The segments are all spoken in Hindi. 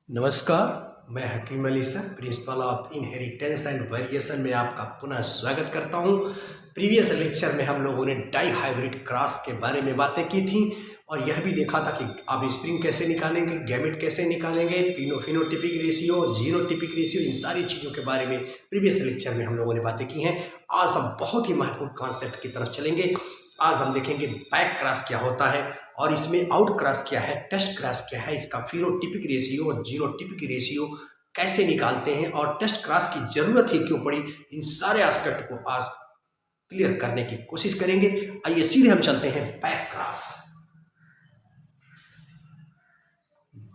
नमस्कार, मैं Hakim Ali sir, principle of inheritance and variation में आपका पुनः स्वागत करता हूं। प्रीवियस लेक्चर में हम लोगों ने डाई हाइब्रिड क्रॉस के बारे में बातें की थी और यह भी देखा था कि आप स्प्रिंग कैसे निकालेंगे, गैमेट कैसे निकालेंगे, फिनोटिपिक रेशियो, जीनोटिपिक रेशियो, इन सारी चीज़ों के बारे में प्रीवियस लेक्चर में हम लोगों ने बातें की हैं। आज हम बहुत ही महत्वपूर्ण कॉन्सेप्ट की तरफ चलेंगे। आज हम देखेंगे बैक क्रॉस क्या होता है और इसमें आउट क्रॉस क्या है, टेस्ट क्रॉस क्या है, इसका फिनोटिपिक रेशियो और जीनोटिपिक रेशियो कैसे निकालते हैं और टेस्ट क्रॉस की जरूरत ही क्यों पड़ी, इन सारे एस्पेक्ट को आज क्लियर करने की कोशिश करेंगे। आइए सीधे हम चलते हैं बैक क्रॉस।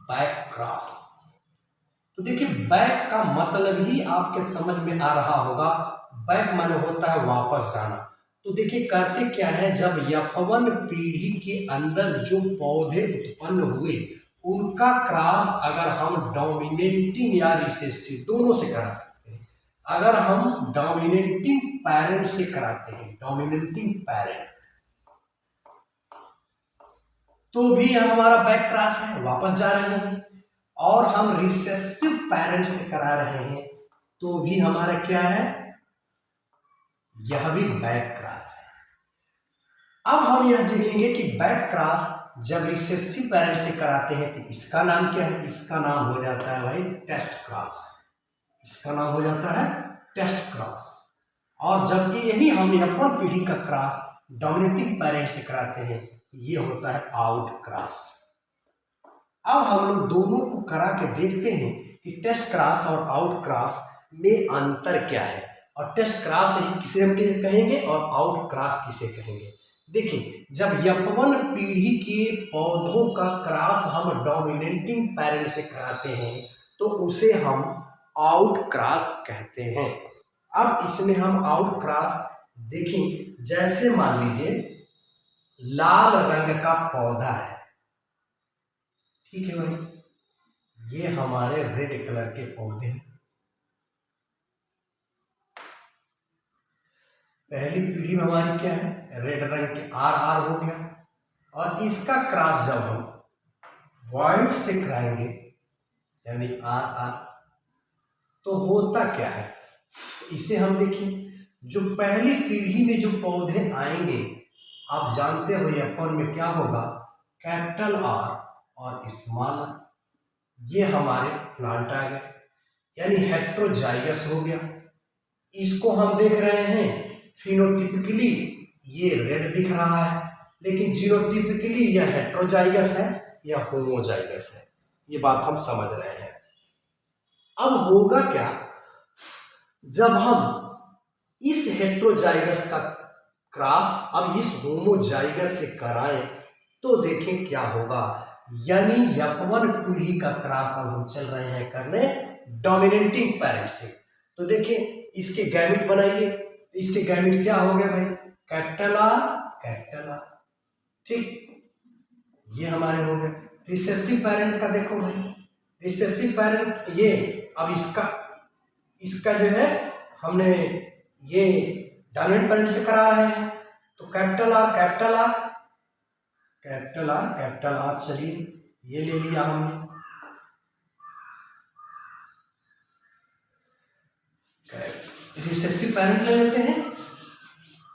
बैक क्रॉस तो देखिए, बैक का मतलब ही आपके समझ में आ रहा होगा। बैक माने होता है वापस जाना। तो देखिए करते क्या है, जब F1 पीढ़ी के अंदर जो पौधे उत्पन्न हुए उनका क्रॉस अगर हम डोमिनेटिंग या रिसेसिव दोनों से करा सकते हैं। अगर हम डोमिनेटिंग पेरेंट से कराते हैं, डोमिनेटिंग पेरेंट, तो भी हमारा बैक क्रॉस है, वापस जा रहे हैं। और हम रिसेसिव पेरेंट से करा रहे हैं तो भी हमारा क्या है, यह भी बैक क्रॉस है। अब हम यह देखेंगे कि बैक क्रॉस जब रिसेसिव पेरेंट से कराते हैं तो इसका नाम क्या है, इसका नाम हो जाता है भाई टेस्ट क्रॉस। इसका नाम हो जाता है टेस्ट क्रॉस। और जब यही हम F1 पीढ़ी का क्रॉस डोमिनेटिंग पेरेंट से कराते हैं, ये होता है आउट क्रॉस। अब हम लोग दोनों को करा के देखते हैं कि टेस्ट क्रॉस और आउट क्रॉस में अंतर क्या है और टेस्ट क्रॉस किसे हम कहेंगे और आउट क्रॉस किसे कहेंगे। देखिए, जब F1 पीढ़ी के पौधों का क्रॉस हम डोमिनेटिंग पेरेंट से कराते हैं तो उसे हम आउट क्रॉस कहते हैं। अब इसमें हम आउट क्रॉस देखें, जैसे मान लीजिए लाल रंग का पौधा है, ठीक है भाई, ये हमारे रेड कलर के पौधे हैं। पहली पीढ़ी में हमारी क्या है, रेड रंग के आर हो गया। और इसका क्रॉस जब हम व्हाइट से कराएंगे यानी आर, तो होता क्या है, इसे हम देखें। जो पहली पीढ़ी में जो पौधे आएंगे, आप जानते हो F1 में क्या होगा, कैपिटल आर और स्मॉल आर, ये हमारे प्लांट आ गए, यानी हेट्रोजाइगस हो गया। इसको हम देख रहे हैं फिनोटिपिकली ये रेड दिख रहा है, लेकिन जीनोटिपिकली यह हेट्रोजाइगस है या होमोजाइगस है, ये बात हम समझ रहे हैं। अब होगा क्या, जब हम इस हेट्रोजाइगस का क्रॉस अब इस होमोजाइगस से कराएं तो देखें क्या होगा, यानी F1 पीढ़ी का क्रॉस अब हम चल रहे हैं करने डोमिनेटिंग पेरेंट से। तो देखिए इसके गैमेट बनाइए, इसके गैमेट क्या हो गए भाई, कैपिटल आर, ठीक, ये हमारे हो गए। रिसेसिव पेरेंट का देखो भाई, रिसेसिव पेरेंट ये, अब इसका जो है हमने ये डोमिनेंट पेरेंट से करा रहे हैं, तो कैपिटल आर, चलिए ये ले लिया हमने। रिसेसिव पेरेंट ले लेते हैं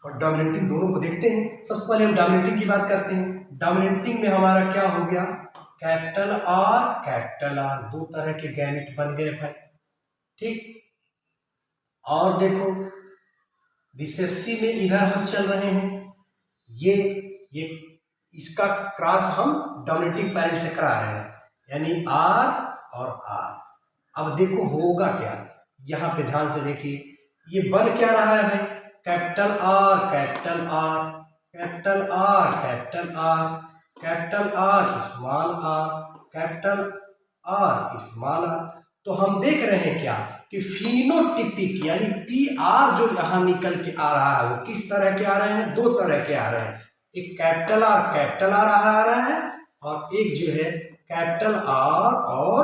और डोमिनेटिंग दोनों को देखते हैं। सबसे पहले हम डोमिनेटिंग की बात करते हैं। डोमिनेटिंग में हमारा क्या हो गया, कैपिटल आर, दो तरह के गैमेट बन गए भाई, ठीक। और देखो रिसेसिव में इधर हम चल रहे हैं, ये इसका क्रॉस हम डोमिनेटिंग पेरेंट से करा रहे हैं, यानी आर और आर। अब देखो होगा क्या, यहां पे ध्यान से देखिए, ये बन क्या रहा है भाई, कैपिटल आर, स्मॉल आर। तो हम देख रहे हैं क्या कि फिनोटिपिक यानी PR जो यहां निकल के आ रहा है वो किस तरह के आ रहे हैं, दो तरह के आ रहे हैं। एक कैपिटल आर आ रहा है और एक जो है कैपिटल आर और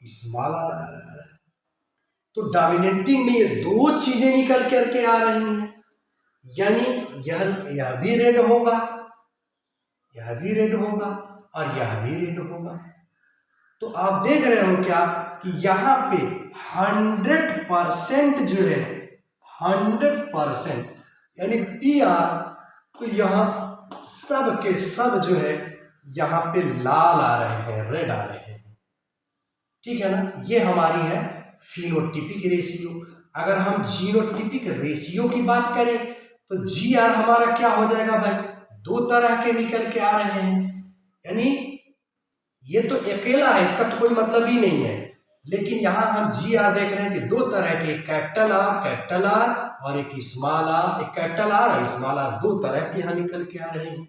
स्मॉल आर आ रहा है। तो डोमिनेटिंग में ये दो चीजें निकल करके आ रही हैं, यानी यह भी रेड होगा, यह भी रेड होगा और यह भी रेड होगा। तो आप देख रहे हो क्या कि यहाँ पे 100% जो है 100% यानी PR, तो यहाँ सब के सब जो है यहाँ पे लाल आ रहे हैं, रेड आ रहे हैं, ठीक है ना। ये हमारी है फिनोटिपिक रेशियो। अगर हम जीनोटिपिक रेशियो की बात करें तो GR हमारा क्या हो जाएगा भाई, दो तरह के निकल के आ रहे हैं, यानी ये तो अकेला है, इसका तो कोई मतलब ही नहीं है, लेकिन यहां हम GR देख रहे हैं कि दो तरह के, कैपिटल R और एक स्मॉल r, एक कैपिटल R और स्मॉल r, दो तरह के यहां निकल के आ रहे हैं।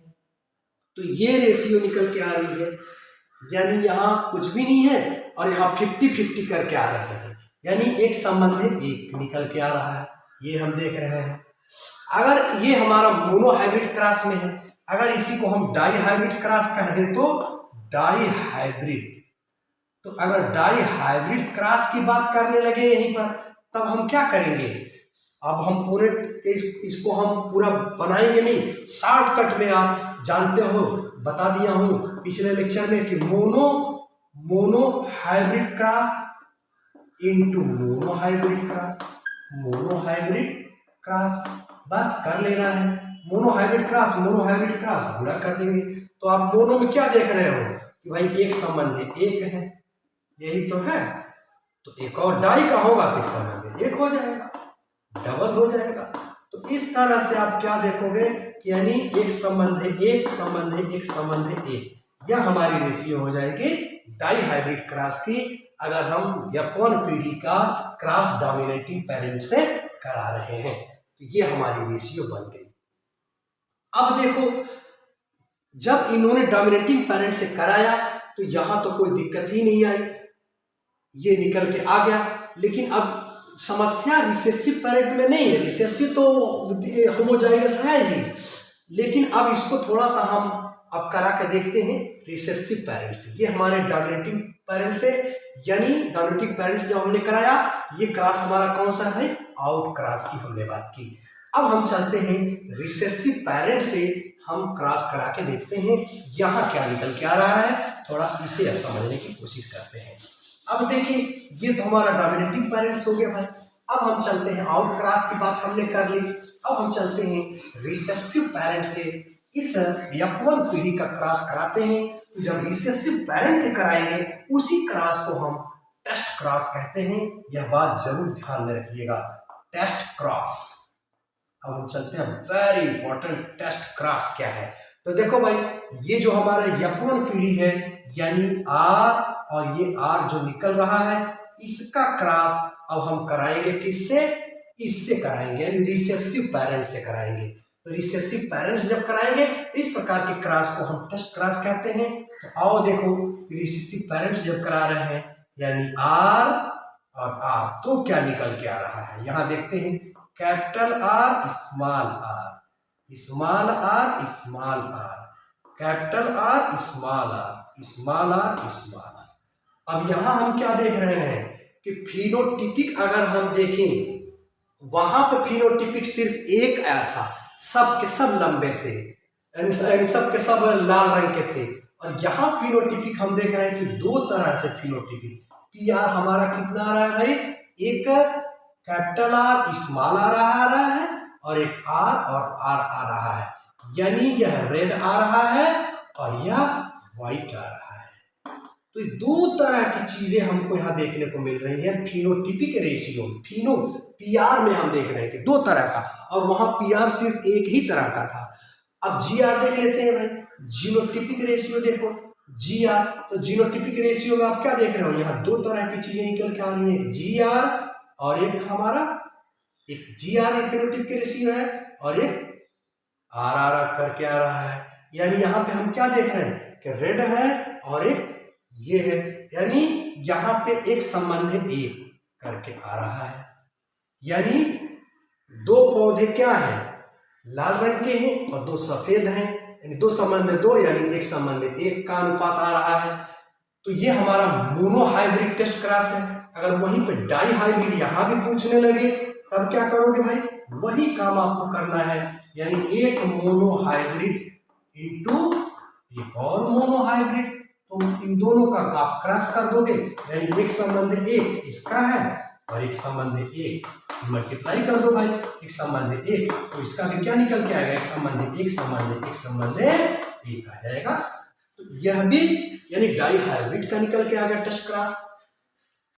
तो ये रेशियो निकल के आ रही है, यानी यहाँ कुछ भी नहीं है और यहाँ 50-50 करके आ रहे हैं, यानी एक संबंध एक निकल के आ रहा है, ये हम देख रहे हैं। अगर ये हमारा मोनोहाइब्रिड क्रॉस में है, अगर इसी को हम डाई हाइब्रिड क्रॉस कह दें तो डाई हाइब्रिड, तो अगर डाई हाइब्रिड क्रॉस की बात करने लगे यहीं पर, तब हम क्या करेंगे, अब हम पूरे इसको हम पूरा बनाएंगे नहीं, शॉर्टकट में आप जानते हो, बता दिया हूं पिछले लेक्चर में कि mono hybrid cross into mono hybrid cross, बस कर लेना है। मोनो हाइब्रिड क्रॉस पूरा कर देंगे। तो आप मोनो में क्या देख रहे हो कि भाई एक संबंध एक है, यही तो है, तो एक और डाई का होगा तो एक संबंध एक हो जाएगा, डबल हो जाएगा। तो इस तरह से आप क्या देखोगे कि यानी एक संबंध एक, यह हमारी रेशियो हो जाएगी डाई हाइब्रिड क्रॉस की, अगर हम F1 पीढ़ी का क्रॉस डोमिनेटिंग पेरेंट से करा रहे हैं, तो ये हमारी रेशियो बन गई। अब देखो, जब इन्होंने डोमिनेटिंग पेरेंट से कराया तो यहां तो कोई दिक्कत ही नहीं आई, ये निकल के आ गया। लेकिन अब समस्या रिसेसिव पेरेंट में नहीं है, रिसेसिव तो होमोजाइगस है ही, लेकिन अब इसको थोड़ा सा हम अब करा के देखते हैं रिसेसिव पेरेंट से। ये हमारे डोमिनेटिंग पेरेंट से, यानी डोमिनेटिंग पेरेंट्स जब हमने कराया, ये क्रॉस हमारा कौन सा है, आउट क्रॉस की हमने बात की। अब हम चलते हैं रिसेसिव पेरेंट से, हम क्रॉस करा के देखते हैं यहाँ क्या निकल के आ रहा है, थोड़ा इसे अब समझने की कोशिश करते हैं। अब देखिए, ये तो हमारा डोमिनेटिंग पेरेंट्स हो गया भाई। अब हम चलते हैं, आउट क्रॉस की बात हमने कर ली, अब हम चलते हैं रिसेसिव पेरेंट से, इस F1 पीढ़ी का क्रॉस कराते हैं। तो जब रिसेसिव पेरेंट से कराएंगे, उसी क्रॉस को हम टेस्ट क्रॉस कहते हैं, यह बात जरूर ध्यान में रखिएगा, टेस्ट क्रॉस। अब हम चलते हैं, वेरी इंपॉर्टेंट, टेस्ट क्रॉस क्या है। तो देखो भाई, ये जो हमारा F1 पीढ़ी है, यानी R और ये R जो निकल रहा है, इसका क्रॉस अब हम कराएंगे किससे, इससे कराएंगे, यानी रिसेसिव पेरेंट से कराएंगे। तो रिसेसिव पेरेंट्स जब कराएंगे, इस प्रकार के क्रॉस को हम टेस्ट क्रॉस कहते हैं। तो आओ देखो, रिसेसिव पेरेंट्स जब करा रहे हैं, यानी R और R, तो क्या निकल के आ रहा है, यहां देखते हैं, capital R small r, small r small r, capital R small r, small r small r। अब यहां हम क्या देख रहे हैं कि फिनोटिपिक अगर हम देखें, वहां पे फिनोटिपिक सिर्फ एक आया था, सब के सब लंबे थे, यानी सब के सब लाल रंग के थे। और यहाँ फिनोटिपिक हम देख रहे हैं कि दो तरह से फिनोटिपिक, PR हमारा कितना आ रहा है भाई, एक कैपिटल R स्मॉल r आ रहा है और एक R और R आ रहा है, यानी यह रेड आ रहा है और यह व्हाइट आ रहा है। तो दो तरह की चीजें हमको यहाँ देखने को मिल रही है फिनोटिपिक रेशियो। फिनो PR में हम देख रहे हैं कि दो तरह का, और वहां PR सिर्फ एक ही तरह का था। अब GR देख लेते हैं भाई, जीनोटिपिक रेशियो देखो, GR, तो जीनोटिपिक रेशियो में आप क्या देख रहे हो, यहाँ दो तरह की चीजें निकल के आ रही है, GR और एक हमारा, एक GR एक फिनोटिपिक रेशियो है और एक RR करके आ रहा है। यानी यहाँ पे हम क्या देख रहे हैं कि रेड है और एक ये है, यानी यहाँ पे एक संबंध एक करके आ रहा है, यानी दो पौधे क्या है, लाल रंग के हैं और दो सफेद हैं, यानी दो संबंध दो, यानी एक संबंध एक का अनुपात आ रहा है। तो ये हमारा मोनो हाइब्रिड टेस्ट क्रॉस है। अगर वहीं पे डाई हाइब्रिड यहाँ भी पूछने लगे, तब क्या करोगे भाई, वही काम आपको करना है, यानी एक मोनो हाइब्रिड इंटू एक और मोनो हाइब्रिड। तो इन दोनों का आप क्रॉस कर दोगे, यानी एक संबंध एक इसका है और एक संबंध एक, मल्टीप्लाई कर दो भाई, एक संबंध एक, तो इसका भी क्या निकल के आएगा, एक संबंध एक संबंध एक संबंध एक आ जाएगा। तो यह भी यानी डाई हाइब्रिड का निकल के आ गया टेस्ट क्लास।